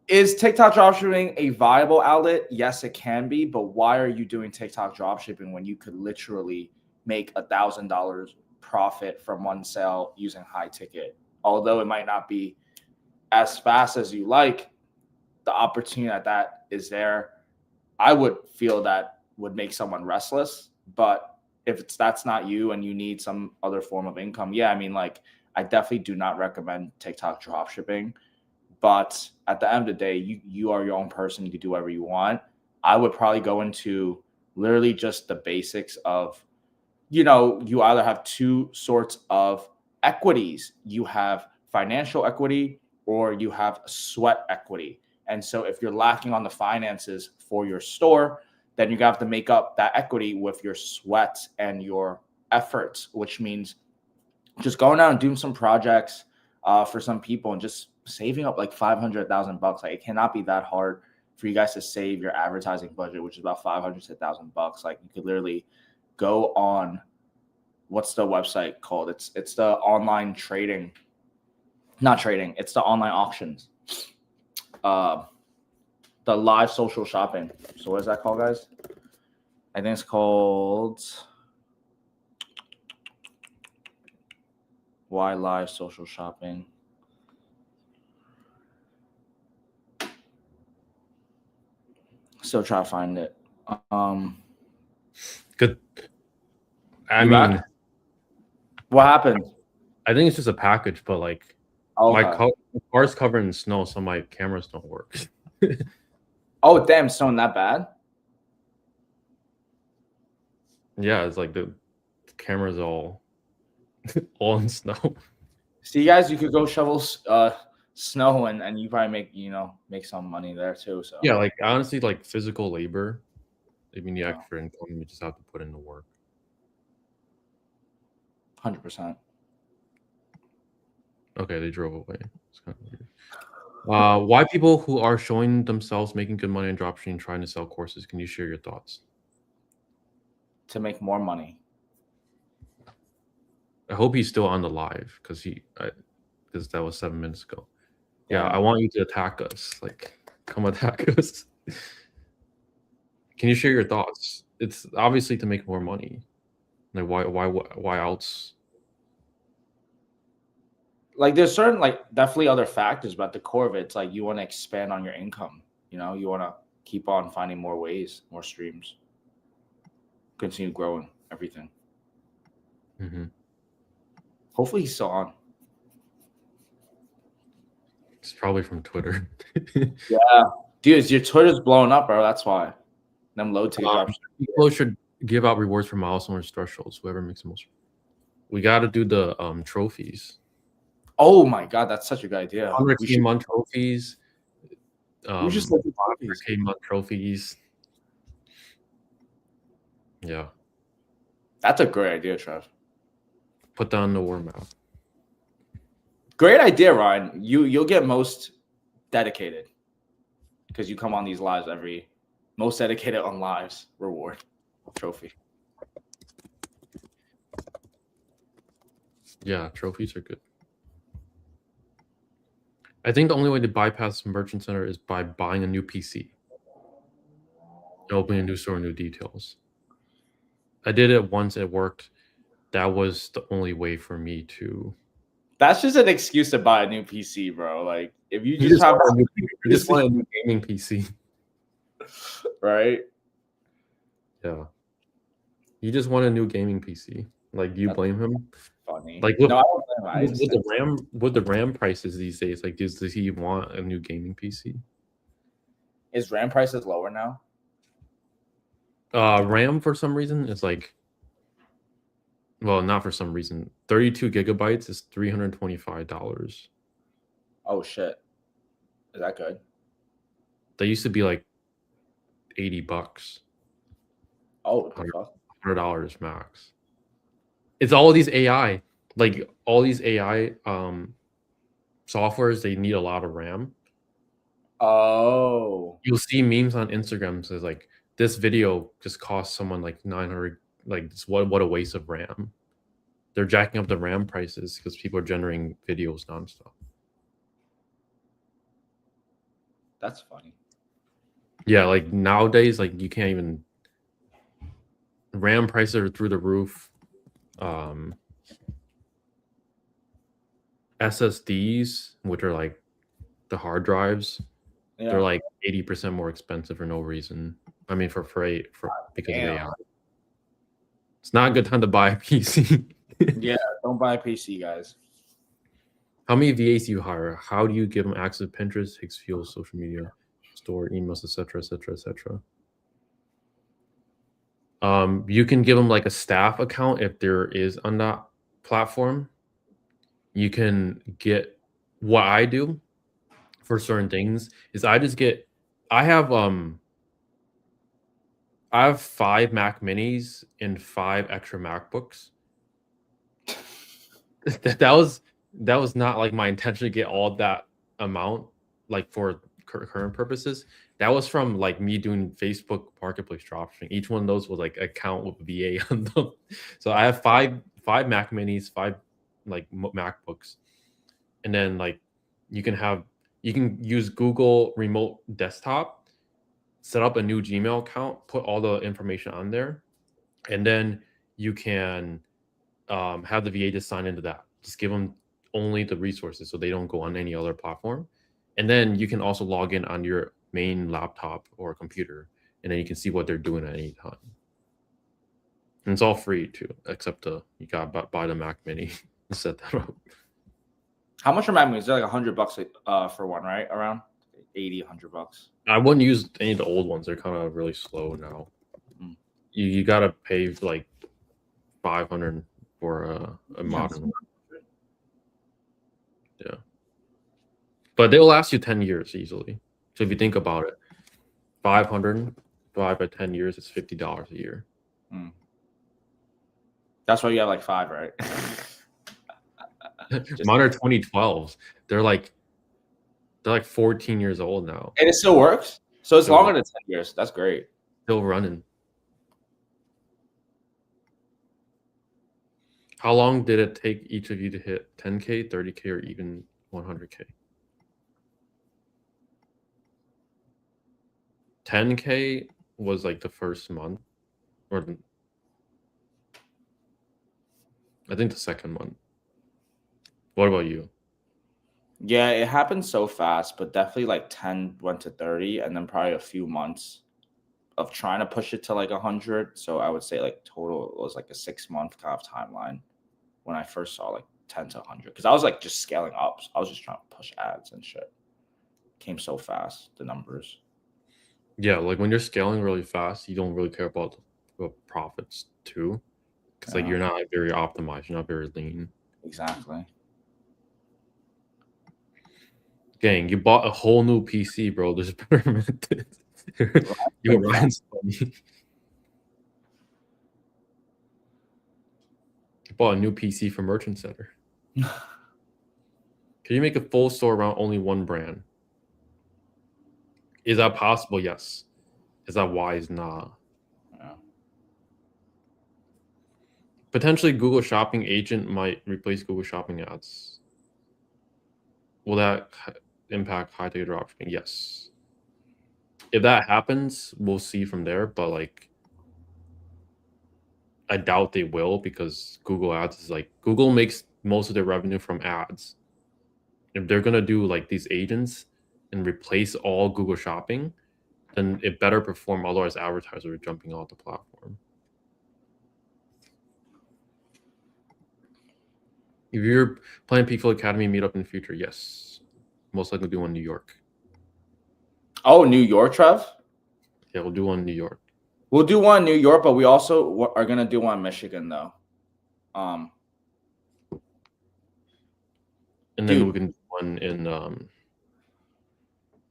Is TikTok dropshipping a viable outlet? Yes, it can be, but why are you doing TikTok dropshipping when you could literally make $1,000 profit from one sale using high ticket? Although it might not be as fast as you like, the opportunity that is there. I would feel that would make someone restless, but if that's not you and you need some other form of income, yeah, I mean, like, I definitely do not recommend TikTok dropshipping. But at the end of the day, you are your own person. You can do whatever you want. I would probably go into literally just the basics of, you either have two sorts of equities. You have financial equity or you have sweat equity. And so if you're lacking on the finances for your store, then you have to make up that equity with your sweat and your efforts, which means just going out and doing some projects for some people and just saving up like $500,000. Like, it cannot be that hard for you guys to save your advertising budget, which is about $500 to $1,000. Like, you could literally go on, what's the website called? It's the online trading, not trading. It's the online auctions, the live social shopping. So what is that called, guys? I think it's called Why Live Social Shopping. Still try to find it. Good. I mean, what happened? I think it's just a package, but like, my car's covered in snow, so my cameras don't work. Oh, damn, snowing that bad? Yeah, it's like the camera's all in snow. See, guys, you could go shovel snow and you probably make some money there too. So yeah, like, honestly, like, physical labor, I mean, the extra income, you just have to put in the work. 100%. Okay, they drove away. It's kind of weird. Why people who are showing themselves making good money in dropshipping trying to sell courses? Can you share your thoughts? To make more money. I hope he's still on the live because that was 7 minutes ago. Yeah, I want you to attack us. Like, come attack us. Can you share your thoughts? It's obviously to make more money. Like, why else? Like, there's certain, like, definitely other factors, but at the core of it, it's like you want to expand on your income. You want to keep on finding more ways, more streams, continue growing everything. Mm-hmm. Hopefully he's still on. It's probably from Twitter. Yeah, dude, your Twitter's blowing up, bro. That's why. Them low ticket drops. People should give out rewards for milestones thresholds. Whoever makes the most. We got to do the trophies. Oh my god, that's such a good idea. 100K month trophies. We just look at 100K month trophies. Yeah, that's a great idea, Trev. Put that on the war map. Great idea, Ryan. You'll get most dedicated because you come on these lives most dedicated on lives reward trophy. Yeah, trophies are good. I think the only way to bypass Merchant Center is by buying a new PC, opening a new store, new details. I did it once, it worked. That was the only way for me to. That's just an excuse to buy a new PC, bro. Like, if you just have you just want a new gaming PC, right? Yeah, you just want a new gaming PC. Like, do you blame him? Funny. Like, no, I don't blame him. With the RAM prices these days, like, does he want a new gaming PC? Is RAM prices lower now? RAM for some reason is like, well, not for some reason. 32 gigabytes is $325. Oh shit! Is that good? They used to be like $80. Oh, $100 max. It's all these AI, like all these AI softwares. They need a lot of RAM. Oh, You'll see memes on Instagram says like, this video just cost someone like 900 like what a waste of RAM. They're jacking up the RAM prices because people are generating videos nonstop. That's funny. Yeah, like nowadays, like you can't even. RAM prices are through the roof. SSDs, which are like the hard drives, they're like 80% more expensive for no reason. I mean, because of AI. It's not a good time to buy a PC. Yeah, don't buy a PC, guys. How many VAs do you hire? How do you give them access to Pinterest, Higgs Fuel, social media, store, emails, etc., etc., etc.? You can give them like a staff account if there is on that platform. You can get what I do for certain things is I have 5 Mac Minis and 5 extra MacBooks. that was not like my intention to get all that amount like for current purposes. That was from like me doing Facebook Marketplace dropshipping. Each one of those was like account with VA on them. So I have five Mac Minis, 5 like MacBooks, and then like you can use Google Remote Desktop, set up a new Gmail account, put all the information on there, and then you can have the VA just sign into that. Just give them only the resources so they don't go on any other platform. And then you can also log in on your main laptop or computer, and then you can see what they're doing at any time. And it's all free too, except you gotta buy the Mac Mini and set that up. How much are Mac Minis? They're like $100 for one, right? Around 80, $100. I wouldn't use any of the old ones. They're kind of really slow now. You gotta pay like $500 for a modern one. Yeah, but they'll last you 10 years easily. So if you think about it, 500 divided by 10 years, it's $50 a year. That's why you have like 5, right? Mine are 2012s. They're like 14 years old now. And it still works? So it's longer than 10 years. That's great. Still running. How long did it take each of you to hit 10K, 30K, or even 100K? 10K was like the first month, or I think the second month. What about you? Yeah, it happened so fast, but definitely like 10 went to 30, and then probably a few months of trying to push it to like 100. So I would say like total it was like a 6-month kind of timeline when I first saw like 10 to 100, because I was like just scaling up. So I was just trying to push ads and shit. Came so fast, the numbers. Yeah, like when you're scaling really fast, you don't really care about the profits too, because like you're not very optimized, you're not very lean. Exactly. Gang, you bought a whole new PC, bro. There's better methods. Yo, Ryan's funny. You bought a new PC for Merchant Center. Can you make a full store around only one brand? Is that possible? Yes. Is that wise? Nah. Yeah. Potentially, Google Shopping Agent might replace Google Shopping ads. Will that impact high-ticket dropshipping? Yes. If that happens, we'll see from there. But like, I doubt they will, because Google Ads is like, Google makes most of their revenue from ads. If they're gonna do like these agents and replace all Google Shopping, then it better perform. Otherwise, advertisers are jumping off the platform. If you're planning PeakFlow Academy meetup in the future, yes, most likely do one in New York. Oh, New York, Trev? Yeah, we'll do one in New York. We'll do one in New York, but we also are gonna do one in Michigan, though. And then we can do one in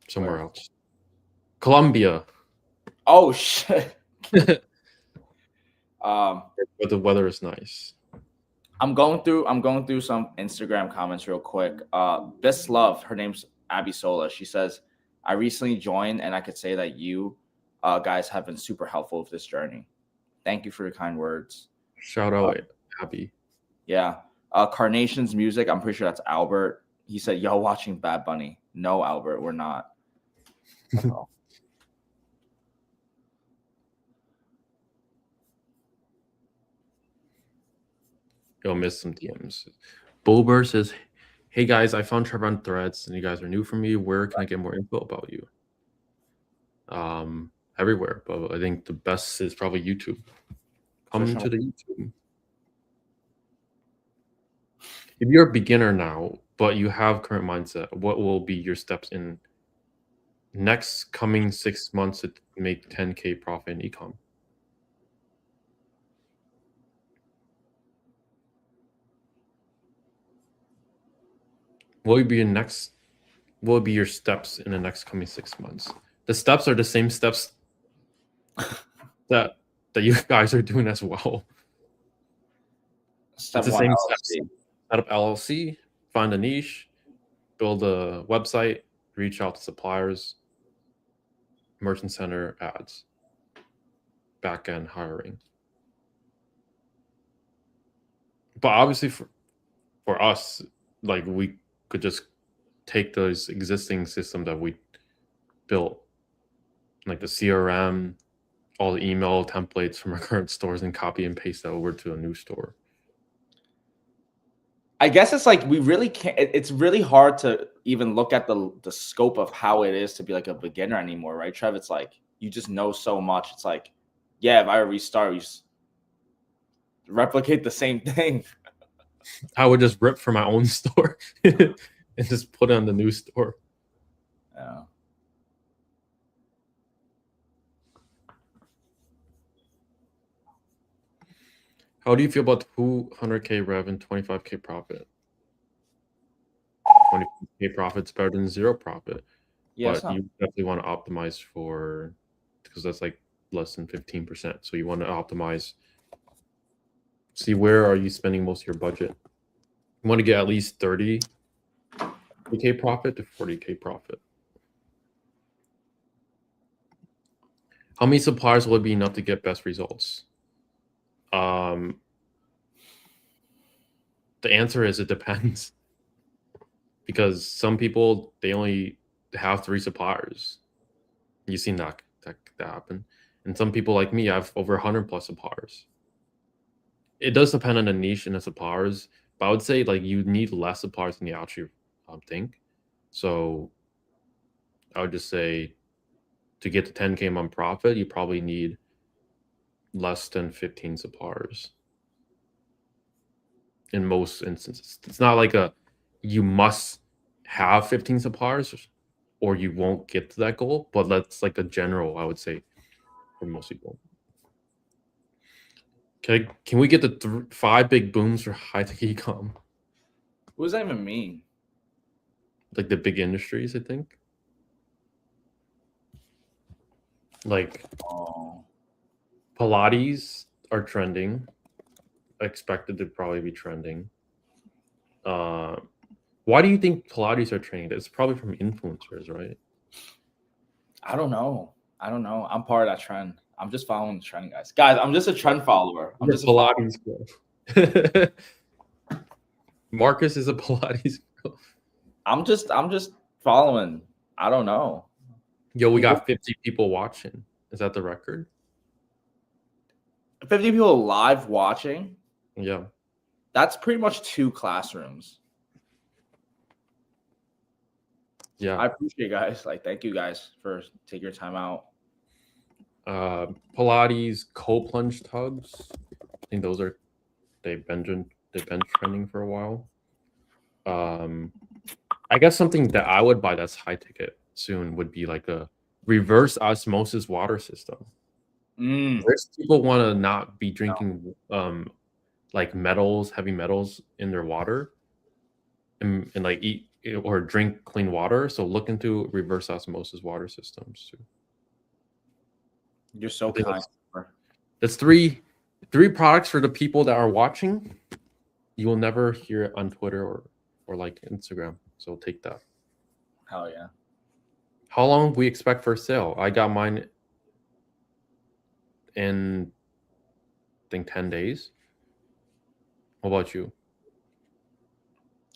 somewhere else. Colombia. Oh shit. But the weather is nice. I'm going through some Instagram comments real quick. Best Love, her name's Abby Sola. She says, I recently joined, and I could say that you guys have been super helpful with this journey. Thank you for your kind words. Shout out Abby. Yeah. Carnation's music. I'm pretty sure that's Albert. He said, "Yo, watching Bad Bunny." No, Albert, we're not. That's all. You'll miss some DMs. Bober says, "Hey guys, I found Trevor on Threads, and you guys are new for me. Where can I get more info about you?" Everywhere, but I think the best is probably YouTube. Come to the YouTube. If you're a beginner now, but you have current mindset, what will be your steps in next coming 6 months to make 10K profit in ecom? What would be your next? What would be your steps in the next coming 6 months? The steps are the same steps that you guys are doing as well. Step It's the one, same LLC. steps. Set up LLC, find a niche, build a website, reach out to suppliers, merchant center ads, back-end hiring. But obviously for us, like we could just take those existing systems that we built, like the CRM, all the email templates from our current stores, and copy and paste that over to a new store. I guess it's like we really can't. It's really hard to even look at the scope of how it is to be like a beginner anymore, right, Trev? It's like you just know so much. It's like, yeah, if I restart, you just replicate the same thing. I would just rip from my own store and just put it on the new store. Yeah. How do you feel about 200K rev and 25K profit? 20K profit's better than zero profit. Yeah, but you definitely want to optimize for, because that's like less than 15%. So you want to optimize, see where are you spending most of your budget. You want to get at least 30K profit to 40K profit. How many suppliers will it be enough to get best results? The answer is it depends. Because some people, they only have 3 suppliers. You've seen that happen. And some people like me have over 100 plus suppliers. It does depend on the niche and the suppliers, but I would say like you need less suppliers than you actually think. So I would just say to get to 10K month profit, you probably need less than 15 suppliers. In most instances, it's not like you must have 15 suppliers or you won't get to that goal, but that's like a general, I would say, for most people. Okay, can we get the 5 big booms for high-tech ecom? What does that even mean? Like the big industries, I think. Like Pilates are trending. Expected to probably be trending. Why do you think Pilates are trending? It's probably from influencers, right? I don't know. I'm part of that trend. I'm just following the trend, guys. Guys, I'm just a trend follower. I'm just a Pilates girl. Marcus is a Pilates girl. I'm just following. I don't know. Yo, we got 50 people watching. Is that the record? 50 people live watching? Yeah. That's pretty much 2 classrooms. Yeah. I appreciate you guys. Like, thank you guys for taking your time out. Pilates co-plunge tugs. I think those are they've been trending for a while. I guess something that I would buy that's high ticket soon would be like a reverse osmosis water system. People want to not be drinking like heavy metals in their water and like eat or drink clean water. So look into reverse osmosis water systems too. You're so kind. That's three products for the people that are watching. You will never hear it on Twitter or like Instagram. So take that. Hell yeah. How long we expect for sale? I got mine in think 10 days. What about you?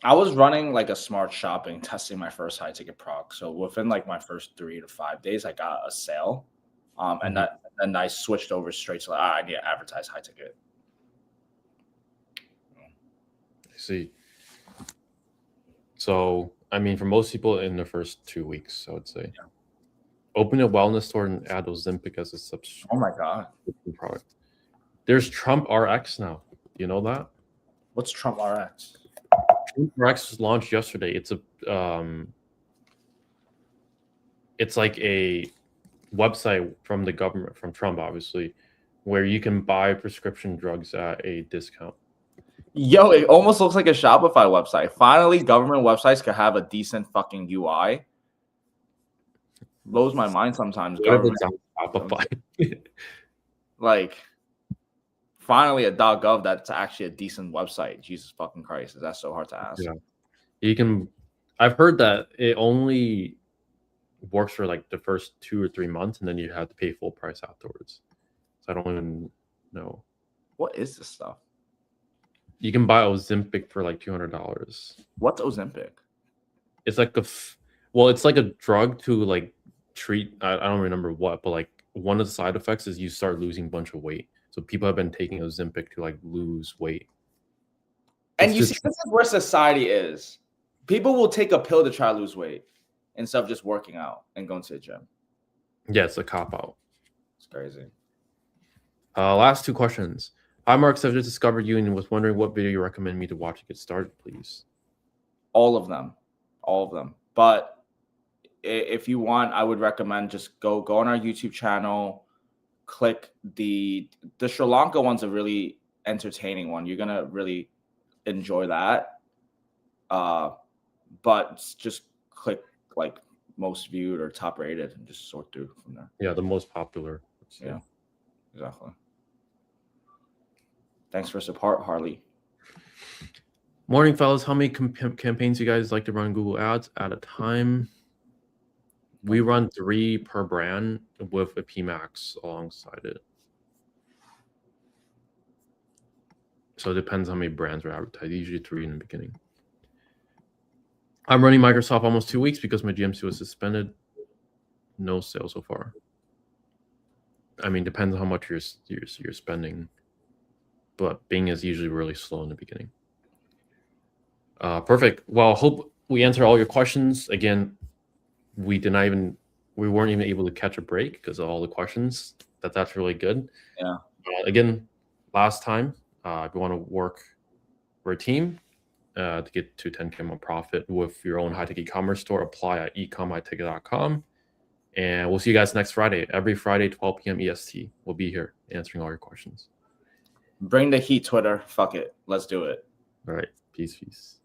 I was running like a smart shopping, testing my first high ticket product. So within like my first 3 to 5 days, I got a sale, and then I switched over straight to like, I need to advertise high ticket. I see. So I mean, for most people, in the first 2 weeks, I would say, open a wellness store and add Ozempic as a subscription Oh my god, product. There's Trump RX now. You know that? what's Trump RX? Trump RX was launched yesterday. It's like a website from the government, from Trump, obviously, where you can buy prescription drugs at a discount. Yo, it almost looks like a Shopify website. Finally, government websites could have a decent fucking UI. Blows my mind sometimes. What if it's on Shopify? Like, finally a .gov that's actually a decent website. Jesus fucking Christ, is that so hard to ask? Yeah, you can. I've heard that it only works for like the first 2 or 3 months, and then you have to pay full price afterwards. So I don't even know. What is this stuff? You can buy Ozempic for like $200. What's Ozempic? It's like it's like a drug to like treat. I don't remember what, but like one of the side effects is you start losing a bunch of weight. So people have been taking Ozempic to like lose weight. And you see, this is where society is. People will take a pill to try to lose weight instead of just working out and going to the gym. Yeah, it's a cop out. It's crazy. Last 2 questions. Hi, Marks. I've just discovered you and was wondering what video you recommend me to watch to get started, please. All of them. But if you want, I would recommend just go on our YouTube channel, click the Sri Lanka one's a really entertaining one. You're gonna really enjoy that. But just click like most viewed or top rated and just sort through from there. Yeah, the most popular. Yeah, exactly. Thanks for support, Harley. Morning, fellas. How many campaigns you guys like to run Google Ads at a time? We run 3 per brand with a PMax alongside it. So it depends how many brands are advertised. Usually 3 in the beginning. I'm running Microsoft almost 2 weeks because my GMC was suspended. No sales so far. I mean, depends on how much you're spending. But Bing is usually really slow in the beginning. Perfect. Well, hope we answered all your questions. Again, we weren't even able to catch a break because of all the questions. That's really good. Yeah. Again, last time, if you want to work for a team to get to 10K month profit with your own high-tech e-commerce store, apply at ecomhighticket.com. And we'll see you guys next Friday. Every Friday, 12 p.m. EST. We'll be here answering all your questions. Bring the heat, Twitter. Fuck it. Let's do it. All right. Peace.